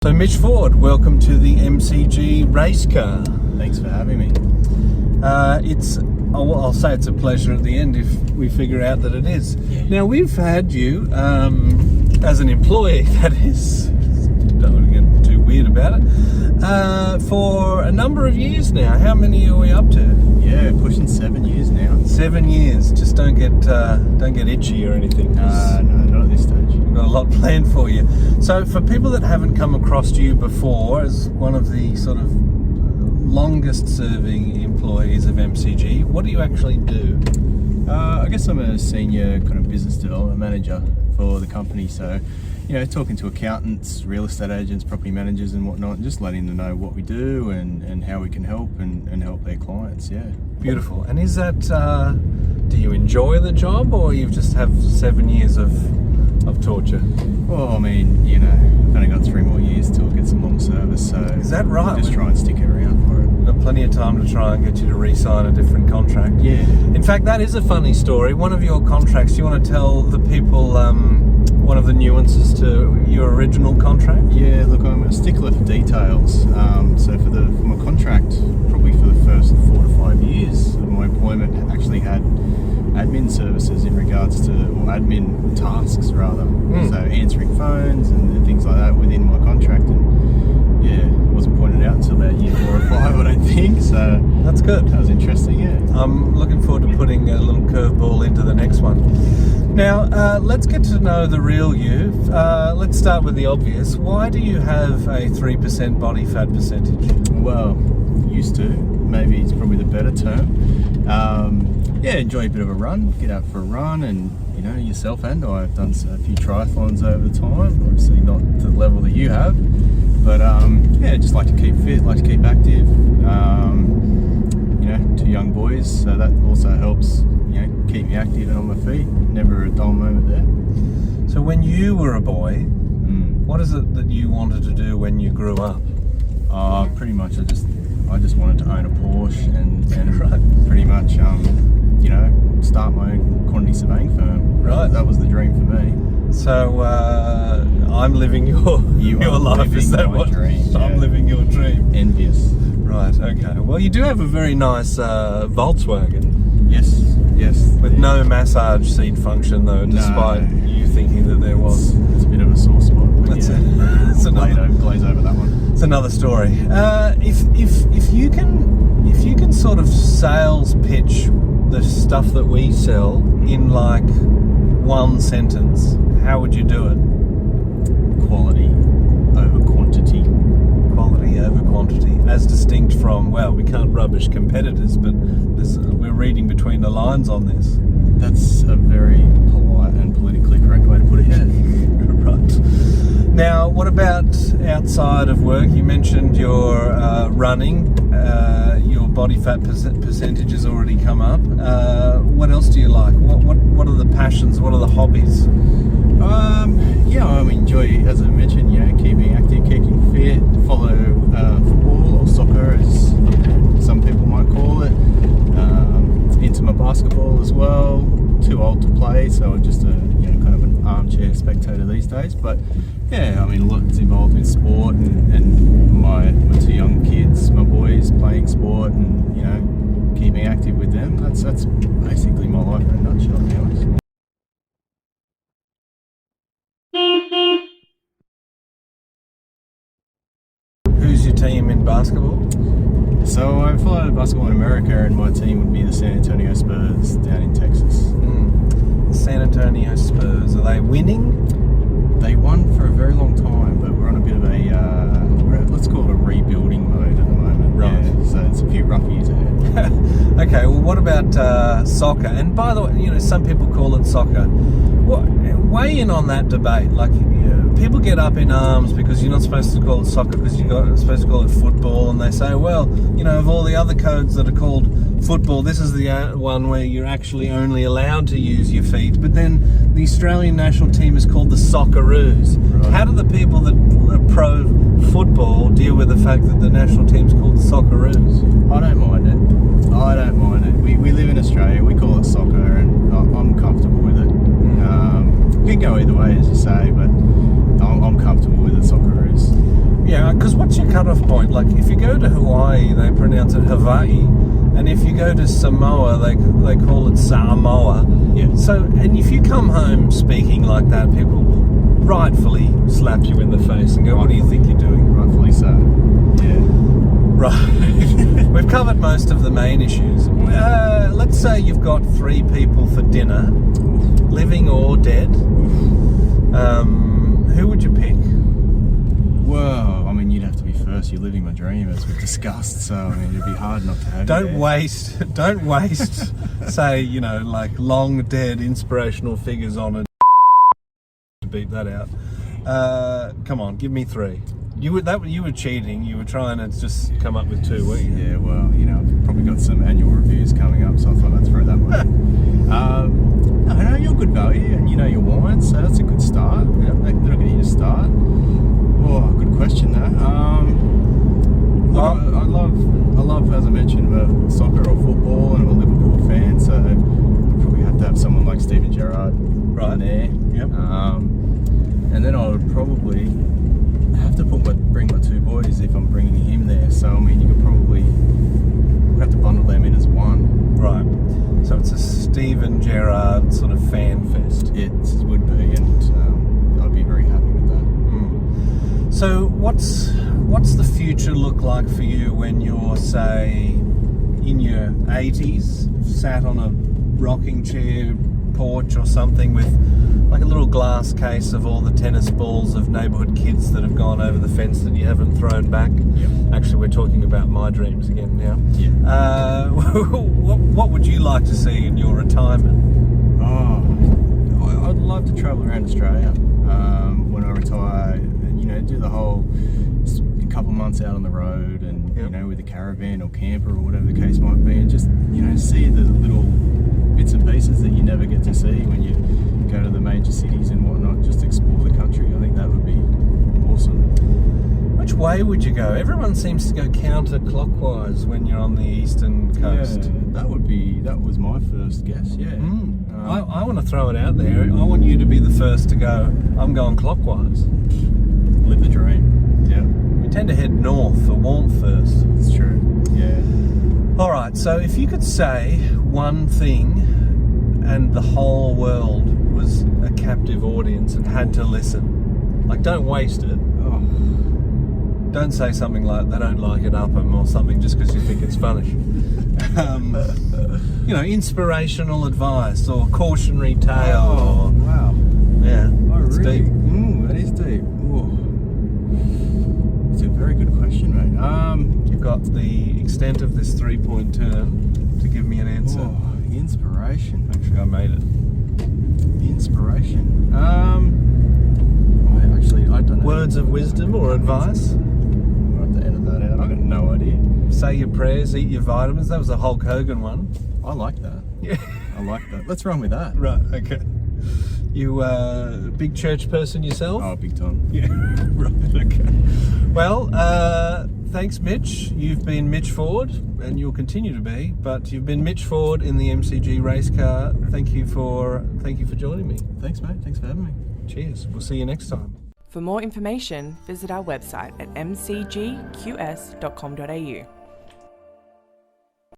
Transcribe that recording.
So Mitch Ford, welcome to the MCG race car. Thanks for having me. I'll say it's a pleasure at the end if we figure out that it is. Yeah. Now we've had you as an employee, that is, don't want to get too weird about it, for a number of years now. How many are we up to? Yeah, pushing 7 years now. 7 years. Just don't get itchy or anything. No, not at this stage. We've got a lot planned for you. So for people that haven't come across you before as one of the sort of longest serving employees of MCG, what do you actually do? I guess I'm a senior kind of business development manager for the company. So, talking to accountants, real estate agents, property managers and whatnot, and just letting them know what we do and how we can help and help their clients, yeah. Beautiful. And is that, do you enjoy the job or you just have 7 years of torture? Well, I mean, I've only got 3 more years till I get some long service, so... Is that right? We'll just try and stick it around for it. We've got plenty of time to try and get you to re-sign a different contract. Yeah. In fact, that is a funny story. One of your contracts, you want to tell the people one of the nuances to your original contract? Yeah, look, I'm a stickler for details. So for my contract, probably for the first 4 to 5 years of my employment, actually had admin services in regards to, or admin tasks rather. So answering phones and things like that within my contract, and yeah, it wasn't pointed out until about year 4 or 5, I don't think. So that's good. That was interesting. Yeah. I'm looking forward to putting a little curveball into the next one. Now, let's get to know the real you. Let's start with the obvious. Why do you have a 3% body fat percentage? Well, used to. Maybe it's probably the better term. Enjoy a bit of a run. Get out for a run, and yourself and I have done a few triathlons over the time. Obviously not to the level that you have, but just like to keep fit, like to keep active. 2 young boys, so that also helps. Keep me active and on my feet. Never a dull moment there. So when you were a boy, what is it that you wanted to do when you grew up? Pretty much I just wanted to own a Porsche and Right. pretty much start my own quantity surveying firm. Right. That was the dream for me. So I'm living your life. Is that what? Dream, yeah. I'm living your dream. Envious. Right. Okay. Well, you do have a very nice Volkswagen. Yes. With no massage seat function, though, despite you thinking that there was. It's a bit of a sore spot. That's another glaze over that one. It's another story. If you can sort of sales pitch the stuff that we sell in like one sentence, how would you do it? Quality over quantity. Quality over quantity, as distinct from, well, we can't rubbish competitors, but we're reading between the lines on this. That's a very polite and politically correct way to put it. Yeah. Right. Now, what about outside of work? You mentioned your running. Your body fat percentage has already come up. What else do you like? What are the passions? What are the hobbies? I enjoy, as I mentioned, keeping active, keeping fit, follow football or soccer as some people might call it. Into my basketball as well. Too old to play, so I'm just kind of an armchair spectator these days. But lots involved in sport and my 2 young kids, my boys playing sport and keeping active with them. That's basically my life in a nutshell, to be honest. Who's your team in basketball? So I followed basketball in America, and my team would be the San Antonio Spurs down in Texas. San Antonio Spurs, are they winning? They won for a very long time, but we're on a bit of let's call it a rebuilding mode at the moment. Right. Yeah, so it's a few rough years ahead. Okay, well, what about soccer? And by the way, some people call it soccer. Weigh in on that debate. Like, people get up in arms because you're not supposed to call it soccer because you're supposed to call it football, and they say, well, of all the other codes that are called football, this is the one where you're actually only allowed to use your feet. But then the Australian national team is called the Socceroos. Right. How do the people that are pro football deal with the fact that the national team's called the Socceroos? I don't mind it. We live in Australia, we call it soccer, and I'm comfortable with it. You can go either way, as you say, but I'm comfortable with the Socceroos. Because what's your cutoff point? Like, if you go to Hawaii, they pronounce it Hawaii, and if you go to Samoa, they call it Samoa. Yeah. So, and if you come home speaking like that, people will rightfully slap you in the face and go, "What do you think you're doing?" Rightfully so. Yeah. Right. We've covered most of the main issues. Let's say you've got 3 people for dinner, living or dead. Who would you pick? Well, I mean, you'd have to be first. You're living my dream, as we've discussed. So, I mean, it'd be hard not to have you Don't there. waste, say, like long dead inspirational figures on it. To beat that out. Come on, give me 3. You were cheating. You were trying to just come up with 2, weren't you? Yeah, well, I've probably got some annual reviews coming up, so I thought I'd throw that one in. No, you're good value, and you know your wine, so that's a good start. Yeah, that'll get you to start. Oh, good question, though. I love, as I mentioned, soccer or football, and I'm a Liverpool fan, so I'd probably have to have someone like Steven Gerrard in there. Yep. And then I would probably have to bring my 2 boys if I'm bringing him there. So, I mean, you could probably have to bundle them in as one. Right. So it's a Steven Gerrard sort of fan fest. It would be, and I'd be very happy with that. So what's the future look like for you when you're, say, in your 80s, sat on a rocking chair porch or something with like a little glass case of all the tennis balls of neighbourhood kids that have gone over the fence that you haven't thrown back? Yep. Actually, we're talking about my dreams again now. Yeah. What would you like to see in your retirement? Oh, I'd love to travel around Australia when I retire, and do the whole couple months out on the road, and with a caravan or camper or whatever the case might be, and just see the little bits and pieces that you never get to see when you go to the major cities and whatnot. Just explore the country. I think that would be awesome. Which way would you go? Everyone seems to go counterclockwise when you're on the eastern coast. Yeah, that was my first guess. Yeah. I want to throw it out there. I want you to be the first to go. I'm going clockwise. Live the dream. Yeah. We tend to head north for warmth first. It's true. Yeah. All right. So if you could say one thing, and the whole world was a captive audience and had to listen, like, don't waste it. Oh. Don't say something like they don't like it up 'em or something just because you think it's funny. Inspirational advice or cautionary tale. Oh, wow. Yeah. Oh, it's really? deep. That is deep. Whoa. It's a very good question, mate. You've got the extent of this 3-point turn to give me an answer. Oh, inspiration. Actually, I made it. Inspiration. I don't know. Words of wisdom or advice? I'll have to edit that out. I've got no idea. Say your prayers, eat your vitamins. That was a Hulk Hogan one. I like that. Yeah. I like that. Let's run with that. Right, okay. You a big church person yourself? Oh, big time. Yeah. Right, okay. Well, thanks, Mitch. You've been Mitch Ford, and you'll continue to be, but you've been Mitch Ford in the MCG race car. Thank you for joining me. Thanks, mate. Thanks for having me. Cheers. We'll see you next time. For more information, visit our website at mcgqs.com.au.